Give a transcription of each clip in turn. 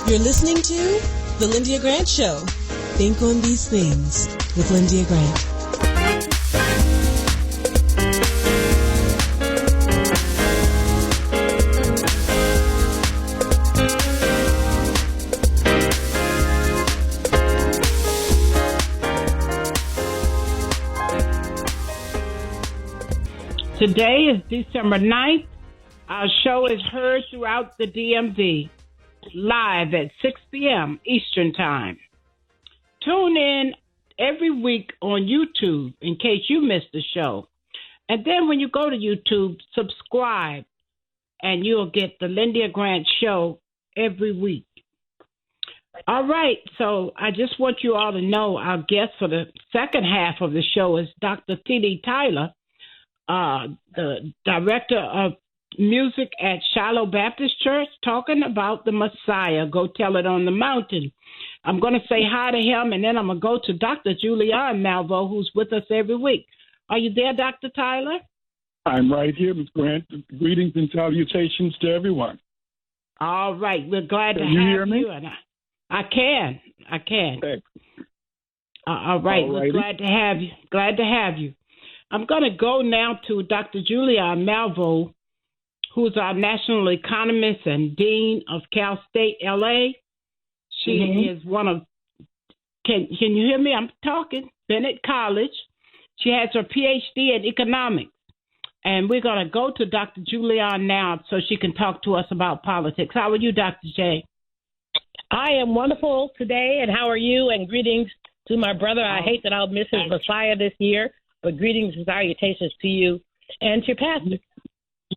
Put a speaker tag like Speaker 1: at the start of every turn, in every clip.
Speaker 1: You're listening to The Lyndia Grant Show. Think on these things with Lyndia Grant.
Speaker 2: Today is December 9th. Our show is heard throughout the DMV, live at 6 p.m. Eastern Time. Tune in every week on YouTube in case you missed the show. And then when you go to YouTube, subscribe, and you'll get the Lyndia Grant Show every week. All right, so I just want you all to know our guest for the second half of the show is Dr. T.D. Tyler, the director of music at Shiloh Baptist Church, talking about the Messiah. Go tell it on the mountain. I'm going to say hi to him, and then I'm going to go to Dr. Julianne Malvo, who's with us every week. Are you there, Dr. Tyler?
Speaker 3: I'm right here, Ms. Grant. Greetings and salutations to everyone.
Speaker 2: All right. We're glad to have
Speaker 3: you. Hear me?
Speaker 2: And I can.
Speaker 3: Okay.
Speaker 2: All right. We're glad to have you. I'm going to go now to Dr. Julianne Malvo, who's our national economist and dean of Cal State LA. She is one of, can you hear me? I'm talking, Bennett College. She has her PhD in economics. And we're going to go to Dr. Julianne now so she can talk to us about politics. How are you, Dr. J?
Speaker 4: I am wonderful today, and how are you? And greetings to my brother. I hate that I'll miss his Messiah this year, but greetings and salutations to you and to your pastor.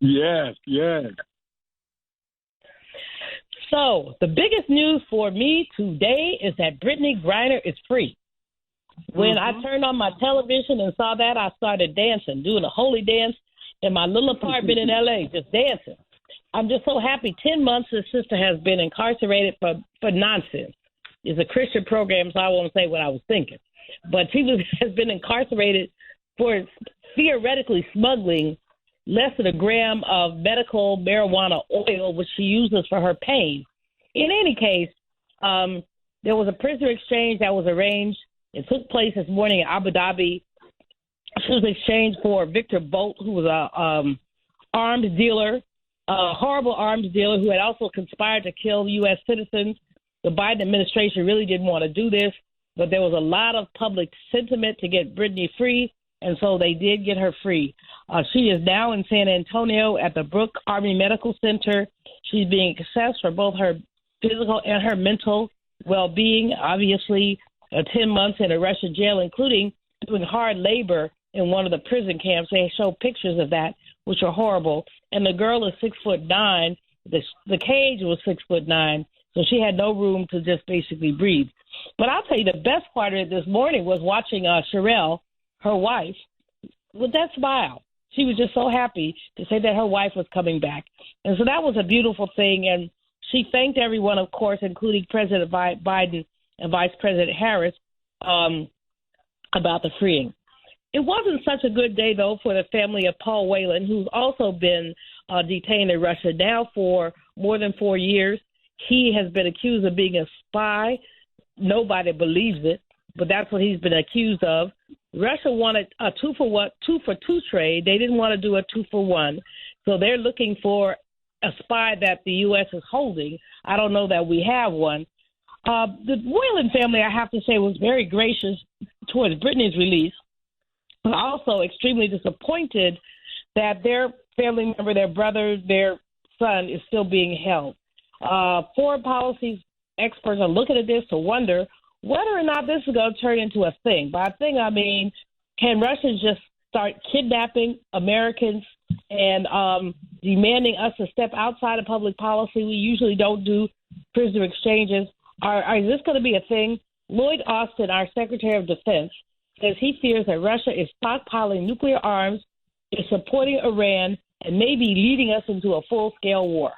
Speaker 3: Yes.
Speaker 4: So the biggest news for me today is that Brittany Griner is free. When I turned on my television and saw that, I started dancing, doing a holy dance in my little apartment in L.A., just dancing. I'm just so happy. 10 months this sister has been incarcerated for nonsense. It's a Christian program, so I won't say what I was thinking. But she has been incarcerated for theoretically smuggling less than a gram of medical marijuana oil, which she uses for her pain. In any case, there was a prisoner exchange that was arranged. It took place this morning in Abu Dhabi. She was exchanged for Victor Bolt, who was a arms dealer, a horrible arms dealer who had also conspired to kill U.S. citizens. The Biden administration really didn't want to do this, but there was a lot of public sentiment to get Brittany free, and so they did get her free. She is now in San Antonio at the Brooke Army Medical Center. She's being assessed for both her physical and her mental well-being. Obviously, 10 months in a Russian jail, including doing hard labor in one of the prison camps. They show pictures of that, which are horrible. And the girl is 6'9". The cage was 6'9", so she had no room to just basically breathe. But I'll tell you, the best part of it this morning was watching Sherelle, her wife, with that smile. She was just so happy to say that her wife was coming back. And so that was a beautiful thing. And she thanked everyone, of course, including President Biden and Vice President Harris, about the freeing. It wasn't such a good day, though, for the family of Paul Whelan, who's also been detained in Russia now for more than 4 years. He has been accused of being a spy. Nobody believes it, but that's what he's been accused of. Russia wanted a 2-for-2 trade. They didn't want to do a 2-for-1. So they're looking for a spy that the U.S. is holding. I don't know that we have one. The Whelan family, I have to say, was very gracious towards Brittany's release, but also extremely disappointed that their family member, their brother, their son is still being held. Foreign policy experts are looking at this to wonder whether or not this is going to turn into a thing. By a thing, I mean, can Russians just start kidnapping Americans and demanding us to step outside of public policy? We usually don't do prisoner exchanges. Is this going to be a thing? Lloyd Austin, our Secretary of Defense, says he fears that Russia is stockpiling nuclear arms, is supporting Iran, and maybe leading us into a full-scale war.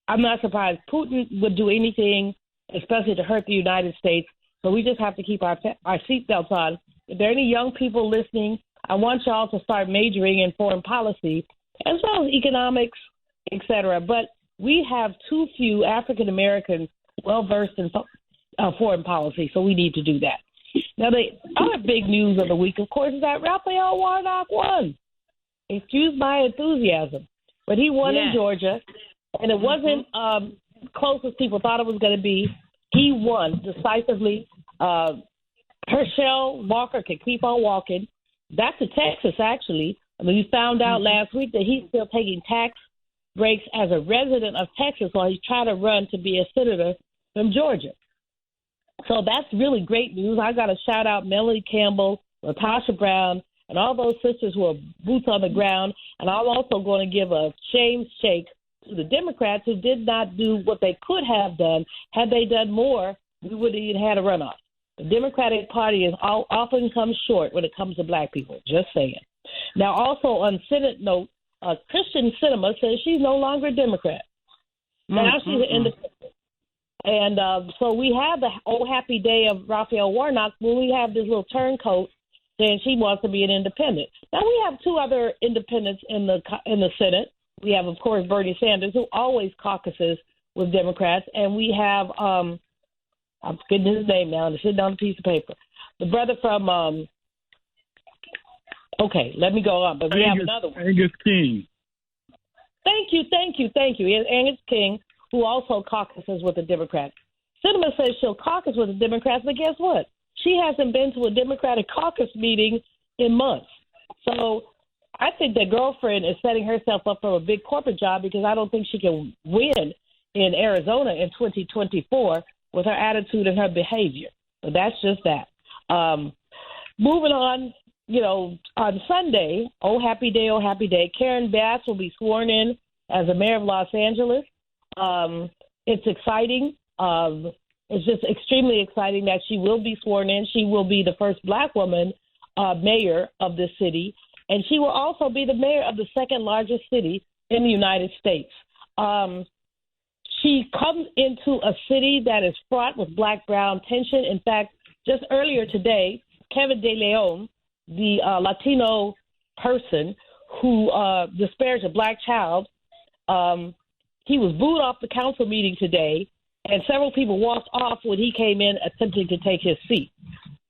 Speaker 4: I'm not surprised Putin would do anything, especially to hurt the United States. So we just have to keep our seatbelts on. If there are any young people listening, I want y'all to start majoring in foreign policy as well as economics, et cetera. But we have too few African Americans well-versed in foreign policy, so we need to do that. Now, the other big news of the week, of course, is that Raphael Warnock won. Excuse my enthusiasm, but he won in Georgia, and it wasn't close as people thought it was going to be. He won decisively. Herschel Walker can keep on walking. Back to Texas, actually. I mean, we found out last week that he's still taking tax breaks as a resident of Texas while he's trying to run to be a senator from Georgia. So that's really great news. I got to shout out Melanie Campbell, Latasha Brown, and all those sisters who are boots on the ground. And I'm also going to give a shame shake to the Democrats who did not do what they could have done. Had they done more, we would have even had a runoff. The Democratic Party is often comes short when it comes to black people. Just saying. Now, also on Senate note, Christian Cinema says she's no longer a Democrat. Now she's an independent. And so we have the old happy day of Raphael Warnock when we have this little turncoat saying she wants to be an independent. Now we have two other independents in the Senate. We have, of course, Bernie Sanders, who always caucuses with Democrats, and we have I'm forgetting his name now. It's sitting on a piece of paper. The brother from okay, let me go on. But we have another one.
Speaker 3: Angus King.
Speaker 4: Thank you. Angus King, who also caucuses with the Democrats. Sinema says she'll caucus with the Democrats, but guess what? She hasn't been to a Democratic caucus meeting in months. So I think that girlfriend is setting herself up for a big corporate job because I don't think she can win in Arizona in 2024 with her attitude and her behavior. But that's just that. Moving on, on Sunday, oh happy day, Karen Bass will be sworn in as the mayor of Los Angeles. It's exciting. It's just extremely exciting that she will be sworn in. She will be the first black woman mayor of this city, and she will also be the mayor of the second largest city in the United States. She comes into a city that is fraught with black-brown tension. In fact, just earlier today, Kevin De Leon, the Latino person who disparaged a black child, he was booed off the council meeting today, and several people walked off when he came in attempting to take his seat.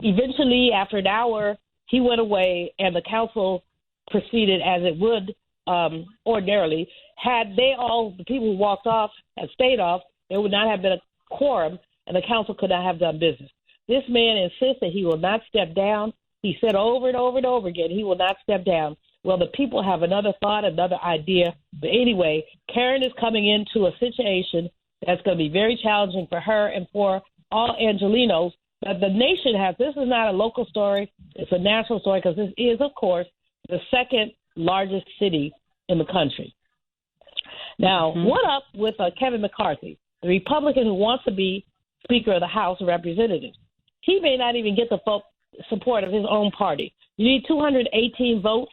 Speaker 4: Eventually, after an hour, he went away, and the council proceeded as it would ordinarily. Had the people who walked off had stayed off, there would not have been a quorum, and the council could not have done business. This man insists that he will not step down. He said over and over and over again he will not step down. Well, the people have another thought, another idea. But anyway, Karen is coming into a situation that's going to be very challenging for her and for all Angelenos. But the nation this is not a local story. It's a national story because this is, of course, the second largest city in the country. Now, what up with Kevin McCarthy, the Republican who wants to be Speaker of the House of Representatives? He may not even get the support of his own party. You need 218 votes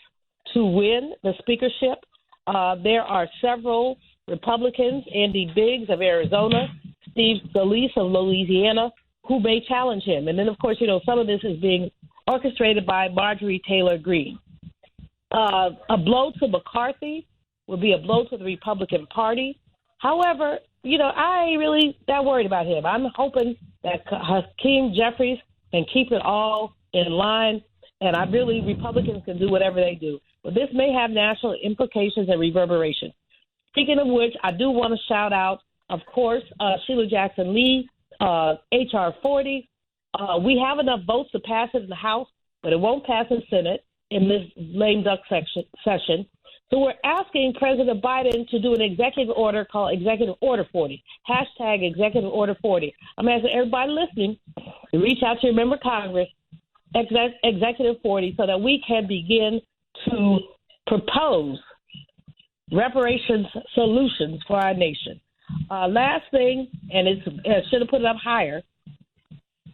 Speaker 4: to win the speakership. There are several Republicans, Andy Biggs of Arizona, Steve Scalise of Louisiana, who may challenge him. And then, of course, some of this is being orchestrated by Marjorie Taylor Greene. A blow to McCarthy would be a blow to the Republican Party. However, I ain't really that worried about him. I'm hoping that Hakeem Jeffries can keep it all in line, and Republicans can do whatever they do. But this may have national implications and reverberations. Speaking of which, I do want to shout out, of course, Sheila Jackson Lee, H.R. 40. We have enough votes to pass it in the House, but it won't pass in the Senate in this lame duck session. So we're asking President Biden to do an executive order called Executive Order 40, hashtag Executive Order 40. I'm asking everybody listening to reach out to your member of Congress, Executive 40, so that we can begin to propose reparations solutions for our nation. Last thing, and I should have put it up higher,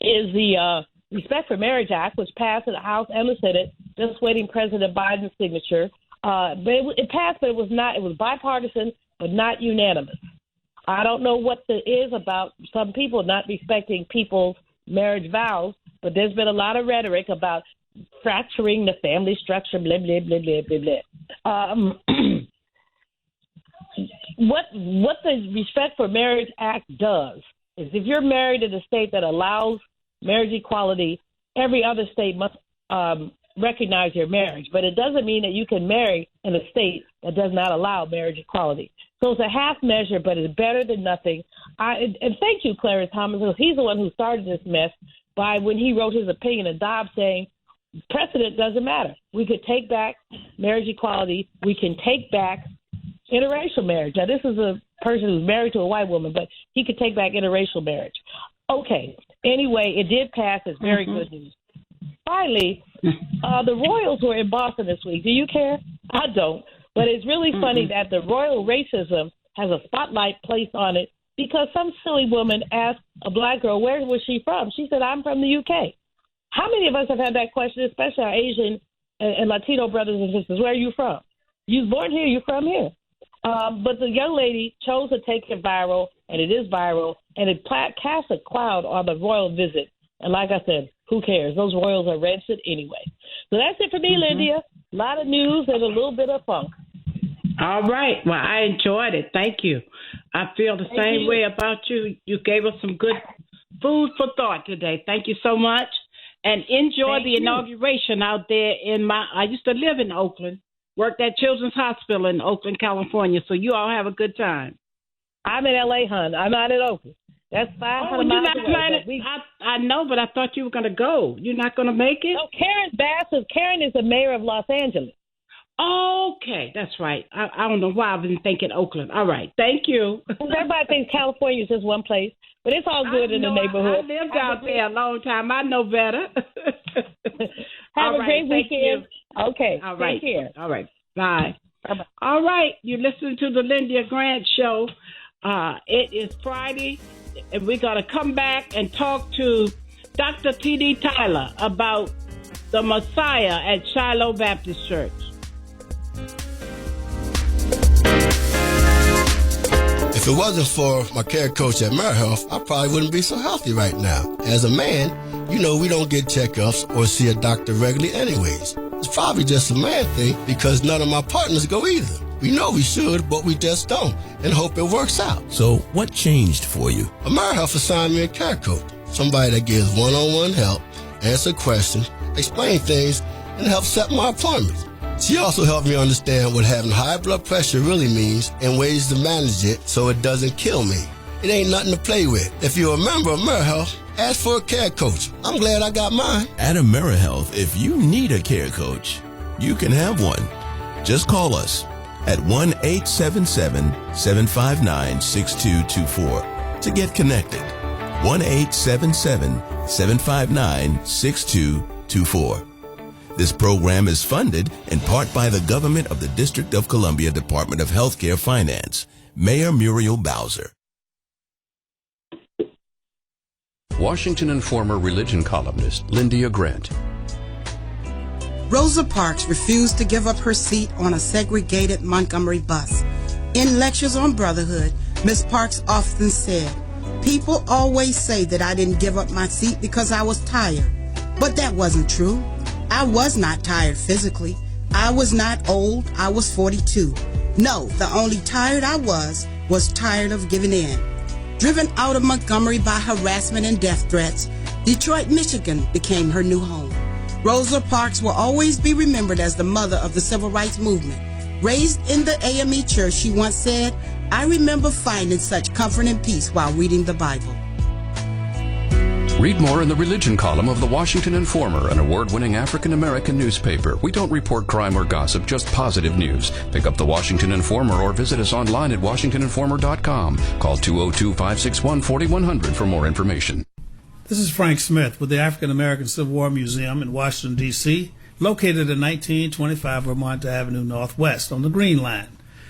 Speaker 4: is the Respect for Marriage Act, which passed in the House and the Senate, just waiting President Biden's signature. But it passed, but it was not. It was bipartisan, but not unanimous. I don't know what it is about some people not respecting people's marriage vows, but there's been a lot of rhetoric about fracturing the family structure, blah, blah, blah, blah, blah, blah. What the Respect for Marriage Act does is if you're married in a state that allows marriage equality, every other state must recognize your marriage. But it doesn't mean that you can marry in a state that does not allow marriage equality. So it's a half measure, but it's better than nothing. And thank you, Clarence Thomas, because he's the one who started this mess by when he wrote his opinion in Dobbs saying precedent doesn't matter. We could take back marriage equality. We can take back interracial marriage. Now, this is a person who's married to a white woman, but he could take back interracial marriage. Okay. Anyway, it did pass. It's very good news. Finally, the Royals were in Boston this week. Do you care? I don't. But it's really funny that the royal racism has a spotlight placed on it because some silly woman asked a black girl, where was she from? She said, I'm from the UK. How many of us have had that question, especially our Asian and Latino brothers and sisters? Where are you from? You was born here. You're from here. But the young lady chose to take it viral, and it is viral, and it casts a cloud on the royal visit. And like I said, who cares? Those royals are rancid anyway. So that's it for me, Lyndia. A lot of news and a little bit of funk.
Speaker 2: All right. Well, I enjoyed it. Thank you. I feel the same way about you. You gave us some good food for thought today. Thank you so much. And enjoy the inauguration out there I used to live in Oakland, worked at Children's Hospital in Oakland, California. So you all have a good time. I'm
Speaker 4: in L.A., hon. I'm not in Oakland. That's 500 miles away.
Speaker 2: I know, but I thought you were going to go. You're not going to make it?
Speaker 4: No, Karen Bass Karen is the mayor of Los Angeles.
Speaker 2: Okay, that's right. I don't know why I've been thinking Oakland. All right, thank you.
Speaker 4: Everybody thinks California is just one place, but it's all good in the neighborhood.
Speaker 2: I lived out there a long time. I know better.
Speaker 4: Have a great weekend. Okay,
Speaker 2: all right.
Speaker 4: Take care.
Speaker 2: All right, bye.
Speaker 4: Bye-bye.
Speaker 2: All right, you listen to the Lyndia Grant Show. It is Friday, and we're going to come back and talk to Dr. T.D. Tyler about the Messiah at Shiloh Baptist Church.
Speaker 5: If it wasn't for my care coach at AmeriHealth, I probably wouldn't be so healthy right now. As a man, we don't get checkups or see a doctor regularly anyways. It's probably just a man thing because none of my partners go either. We know we should, but we just don't, and hope it works out.
Speaker 6: So what changed for you?
Speaker 5: AmeriHealth assigned me a care coach, somebody that gives one-on-one help, answer questions, explain things, and help set my appointments. She also helped me understand what having high blood pressure really means and ways to manage it so it doesn't kill me. It ain't nothing to play with. If you're a member of AmeriHealth, ask for a care coach. I'm glad I got mine.
Speaker 6: At AmeriHealth, if you need a care coach, you can have one. Just call us at 1-877-759-6224 to get connected. 1-877-759-6224. This program is funded in part by the government of the District of Columbia Department of Healthcare Finance. Mayor Muriel Bowser.
Speaker 7: Washington and former religion columnist Lyndia Grant.
Speaker 8: Rosa Parks refused to give up her seat on a segregated Montgomery bus. In lectures on brotherhood, Ms. Parks often said, "People always say that I didn't give up my seat because I was tired." But that wasn't true. I was not tired physically. I was not old. I was 42. No, the only tired I was tired of giving in. Driven out of Montgomery by harassment and death threats, Detroit, Michigan became her new home. Rosa Parks will always be remembered as the mother of the civil rights movement. Raised in the AME church, she once said, "I remember finding such comfort and peace while reading the Bible."
Speaker 7: Read more in the religion column of the Washington Informer, an award-winning African-American newspaper. We don't report crime or gossip, just positive news. Pick up the Washington Informer or visit us online at WashingtonInformer.com. Call 202-561-4100 for more information.
Speaker 9: This is Frank Smith with the African American Civil War Museum in Washington, D.C., located at 1925 Vermont Avenue Northwest on the Green Line.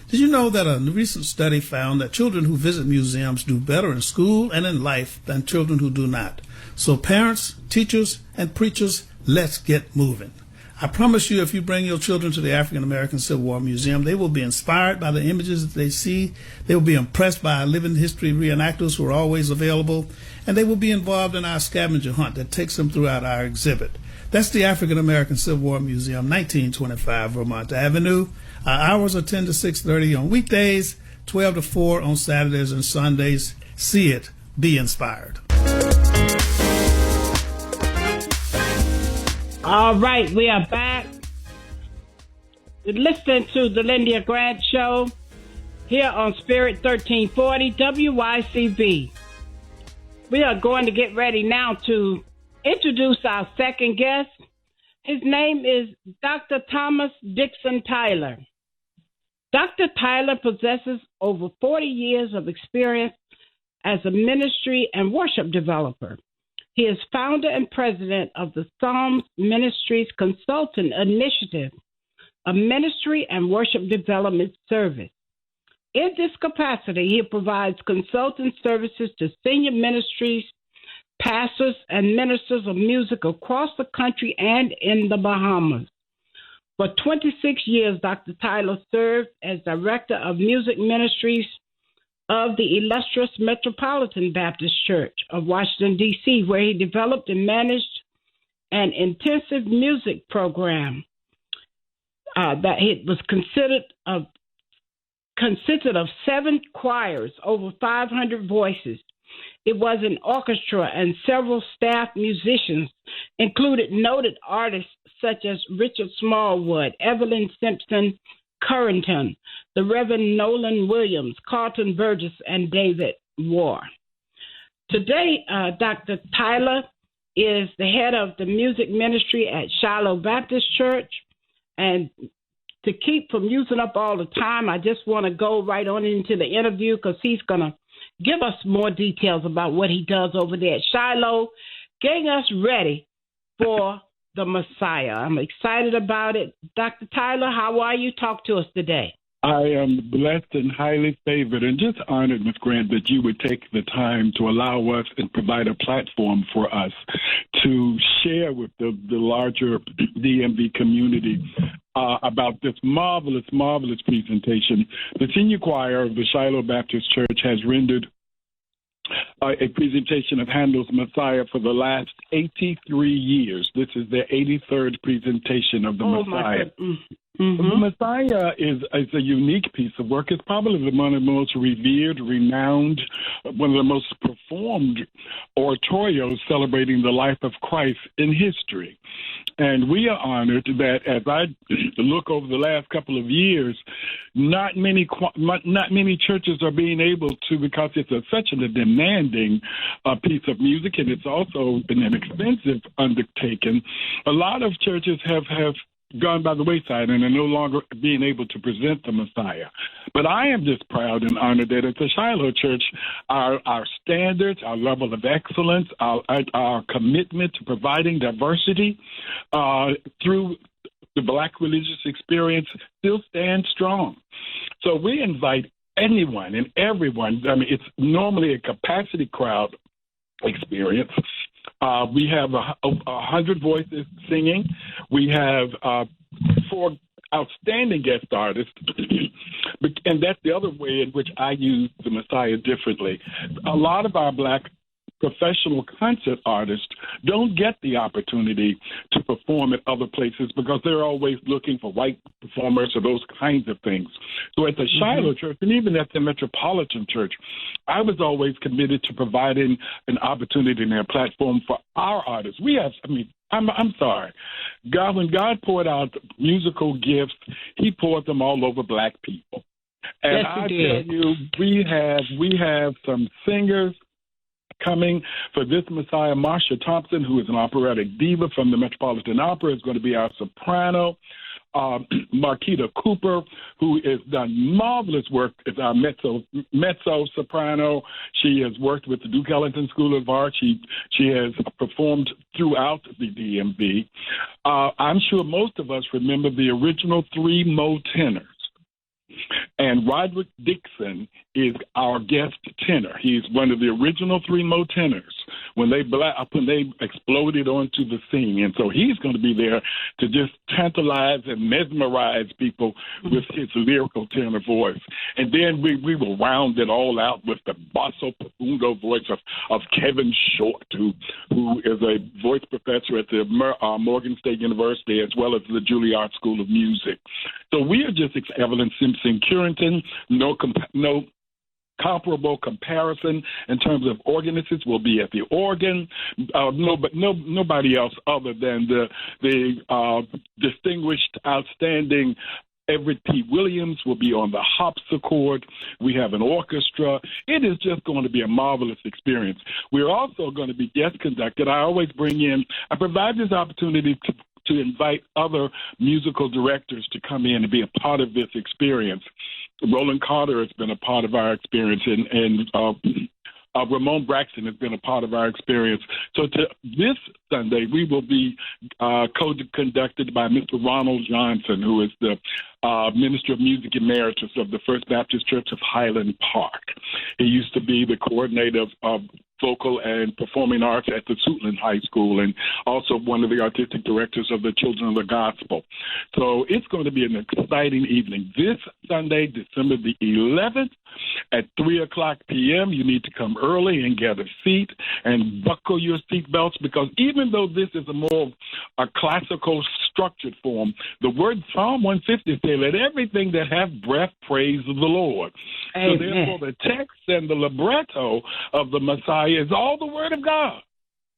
Speaker 9: Did you know that a recent study found that children who visit museums do better in school and in life than children who do not? So parents, teachers, and preachers, let's get moving. I promise you, if you bring your children to the African American Civil War Museum, they will be inspired by the images that they see. They will be impressed by our living history reenactors who are always available, and they will be involved in our scavenger hunt that takes them throughout our exhibit. That's the African American Civil War Museum, 1925 Vermont Avenue. Our hours are 10 to 6:30 on weekdays, 12 to 4 on Saturdays and Sundays. See it, Be inspired.
Speaker 2: All right, we are back. You're listening to the Lyndia Grant Show here on Spirit 1340 WYCB. We are going to get ready now to introduce our second guest. His name is Dr. Thomas Dixon Tyler. Dr. Tyler possesses over 40 years of experience as a ministry and worship developer. He is founder and president of the Psalms Ministries Consultant Initiative, a ministry and worship development service. In this capacity, he provides consulting services to senior ministries, pastors, and ministers of music across the country and in the Bahamas. For 26 years, Dr. Tyler served as director of music ministries of the illustrious Metropolitan Baptist Church of Washington, D.C., where he developed and managed an intensive music program that it was consisted of 7 choirs, over 500 voices. It was an orchestra, and several staff musicians included noted artists such as Richard Smallwood, Evelyn Simpson Currington, the Reverend Nolan Williams, Carlton Burgess, and David Warr. Today, Dr. Tyler is the head of the music ministry at Shiloh Baptist Church. And to keep from using up all the time, I just want to go right on into the interview because he's going to give us more details about what he does over there at Shiloh, getting us ready for the Messiah. I'm excited about it. Dr. Tyler, how are you? Talk to us today.
Speaker 3: I am blessed and highly favored and just honored, Ms. Grant, that you would take the time to allow us and provide a platform for us to share with the larger DMV community about this marvelous, marvelous presentation. The senior choir of the Shiloh Baptist Church has rendered a presentation of Handel's Messiah for the last 83 years. This is their 83rd presentation of the Messiah. The Messiah is a unique piece of work. It's probably one of the most revered, renowned, one of the most performed oratorios celebrating the life of Christ in history. And we are honored that as I look over the last couple of years, not many churches are being able to, because it's such a demanding piece of music, and it's also been an expensive undertaking. A lot of churches have gone by the wayside and are no longer being able to present the Messiah. But I am just proud and honored that at the Shiloh Church, our standards, our level of excellence, our commitment to providing diversity through the Black religious experience still stands strong. So we invite anyone and everyone. I mean, it's normally a capacity crowd experience. We have 100 voices singing. We have 4 outstanding guest artists, and that's the other way in which I use the Messiah differently. A lot of our Black professional concert artists don't get the opportunity to perform at other places because they're always looking for white performers or those kinds of things. So at the Shiloh Church, and even at the Metropolitan Church, I was always committed to providing an opportunity and a platform for our artists. I'm sorry. When God poured out musical gifts, he poured them all over Black people. And
Speaker 2: yes,
Speaker 3: I tell you, we have some singers coming for this Messiah. Marsha Thompson, who is an operatic diva from the Metropolitan Opera, is going to be our soprano. Marquita Cooper, who has done marvelous work as our mezzo soprano. She has worked with the Duke Ellington School of Art. She has performed throughout the DMV. I'm sure most of us remember the original 3 Mo tenors. And Roderick Dixon is our guest tenor. He's one of the original 3 Mo tenors when they exploded onto the scene. And so he's going to be there to just tantalize and mesmerize people with his lyrical tenor voice. And then we will round it all out with the basso profundo voice of Kevin Short, who is a voice professor at the Morgan State University as well as the Juilliard School of Music. So we are just Evelyn Simpson Currington, no comparable comparison in terms of organists will be at the organ. Nobody else other than the distinguished, outstanding Everett P. Williams will be on the harpsichord. We have an orchestra. It is just going to be a marvelous experience. We're also going to be guest conducted. I provide this opportunity to invite other musical directors to come in and be a part of this experience. Roland Carter has been a part of our experience, and Ramon Braxton has been a part of our experience. So this Sunday, we will be co-conducted by Mr. Ronald Johnson, who is the Minister of Music Emeritus of the First Baptist Church of Highland Park. He used to be the coordinator of vocal and performing arts at the Suitland High School, and also one of the artistic directors of the Children of the Gospel. So it's going to be an exciting evening. This Sunday, December the 11th, at 3 o'clock p.m., you need to come early and get a seat and buckle your seatbelts, because even though this is a classical structured form, the word Psalm 150 says, "Let everything that hath breath praise the Lord." Amen. So therefore, the text and the libretto of the Messiah is all the word of God.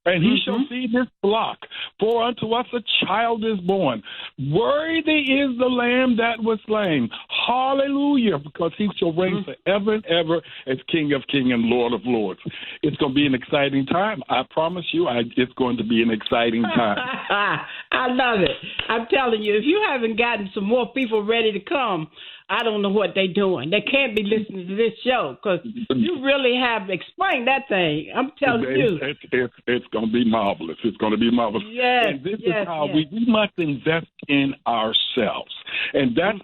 Speaker 3: And he shall feed his flock. For unto us a child is born. Worthy is the Lamb that was slain. Hallelujah, because he shall reign forever and ever as King of kings and Lord of lords. It's going to be an exciting time. I promise you, it's going to be an exciting time.
Speaker 2: I love it. I'm telling you, if you haven't gotten some more people ready to come, I don't know what they're doing. They can't be listening to this show, because you really have explained that thing. I'm telling you.
Speaker 3: It's going to be marvelous. It's going to be marvelous.
Speaker 2: Yes,
Speaker 3: and this is how we must invest in ourselves. And that's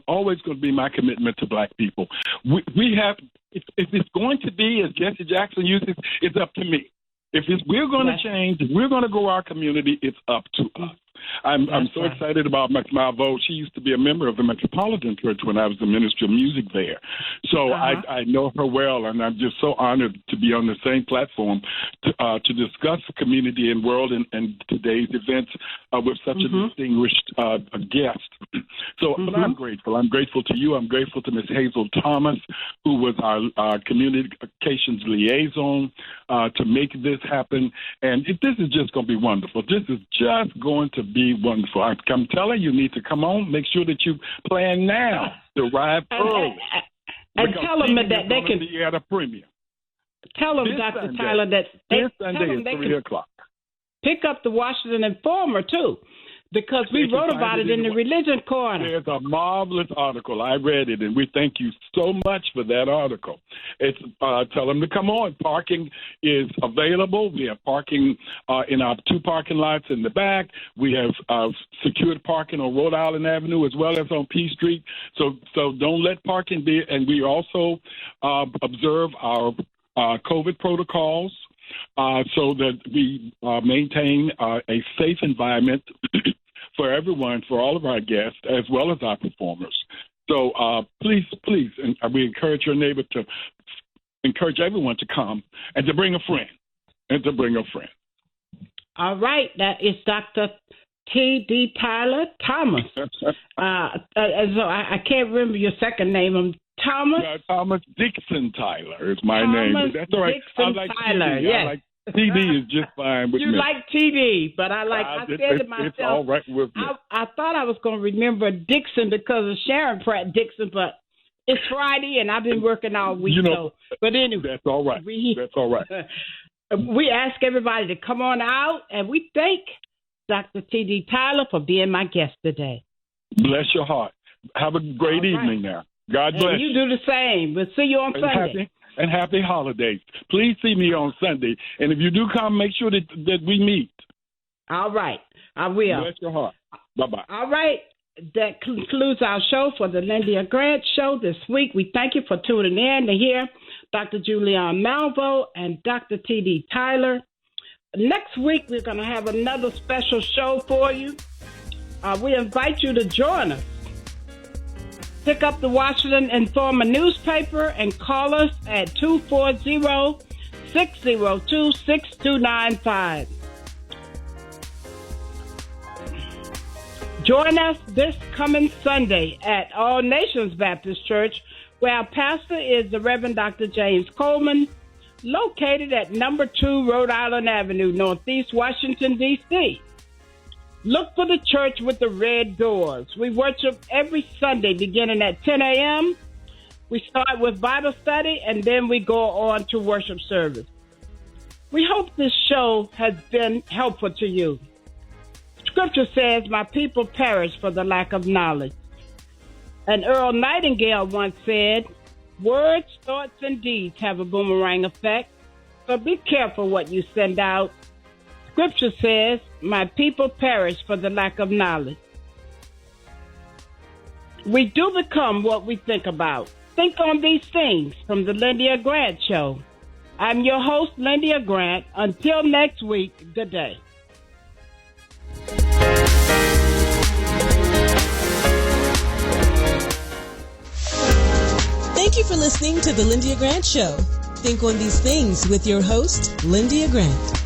Speaker 3: always going to be my commitment to Black people. We have, if it's going to be, as Jesse Jackson uses, it's up to me. If we're going to change, if we're going to grow our community, it's up to us. I'm so excited about my vote. She used to be a member of the Metropolitan Church when I was the Minister of Music there. So I know her well, and I'm just so honored to be on the same platform to discuss community and world and today's events with such a distinguished guest. So but I'm grateful. I'm grateful to you. I'm grateful to Ms. Hazel Thomas, who was our communications liaison to make this happen. And this is just going to be wonderful. This is just going to be wonderful. I'm telling you, need to come on. Make sure that you plan now to arrive early.
Speaker 2: And tell them that they can
Speaker 3: be at a premium.
Speaker 2: Tell them, Dr. Tyler, that
Speaker 3: this Sunday at 3 o'clock.
Speaker 2: Pick up the Washington Informer too, because we wrote about it in the Religion Corner.
Speaker 3: There's a marvelous article. I read it, and we thank you so much for that article. It's tell them to come on. Parking is available. We have parking in our 2 parking lots in the back. We have secured parking on Rhode Island Avenue as well as on P Street. So don't let parking be. And we also observe our COVID protocols. So that we maintain a safe environment for everyone, for all of our guests, as well as our performers. So please, and we encourage your neighbor to encourage everyone to come and to bring a friend.
Speaker 2: All right, that is Dr. T.D. Tyler Thomas. So I can't remember your second name.
Speaker 3: Thomas Dixon Tyler is my name. That's all right.
Speaker 2: Dixon
Speaker 3: I like
Speaker 2: Tyler,
Speaker 3: TD.
Speaker 2: yes.
Speaker 3: I like TD is just fine with me.
Speaker 2: You like TD, but I said to myself,
Speaker 3: it's all right with me.
Speaker 2: I thought I was going to remember Dixon because of Sharon Pratt Dixon, but it's Friday and I've been working all week. But anyway,
Speaker 3: that's all right. That's all right.
Speaker 2: We ask everybody to come on out, and we thank Dr. T.D. Tyler for being my guest today.
Speaker 3: Bless your heart. Have a great evening now. God bless.
Speaker 2: And you do the same. We'll see you on Sunday.
Speaker 3: Happy holidays. Please see me on Sunday. And if you do come, make sure that we meet.
Speaker 2: All right. I will.
Speaker 3: Bless your heart. Bye-bye.
Speaker 2: All right. That concludes our show for the Lyndia Grant Show this week. We thank you for tuning in to hear Dr. Julian Malvo and Dr. T.D. Tyler. Next week, we're going to have another special show for you. We invite you to join us. Pick up the Washington Informer newspaper and call us at 240-602-6295. Join us this coming Sunday at All Nations Baptist Church where our pastor is the Reverend Dr. James Coleman, located at number 2 Rhode Island Avenue, Northeast Washington, D.C. Look for the church with the red doors. We worship every Sunday beginning at 10 a.m. We start with Bible study, and then we go on to worship service. We hope this show has been helpful to you. Scripture says, my people perish for the lack of knowledge. And Earl Nightingale once said, words, thoughts, and deeds have a boomerang effect, so be careful what you send out. Scripture says, my people perish for the lack of knowledge. We do become what we think about. Think on these things from the Lyndia Grant Show. I'm your host, Lyndia Grant. Until next week, good day.
Speaker 1: Thank you for listening to the Lyndia Grant Show. Think on these things with your host, Lyndia Grant.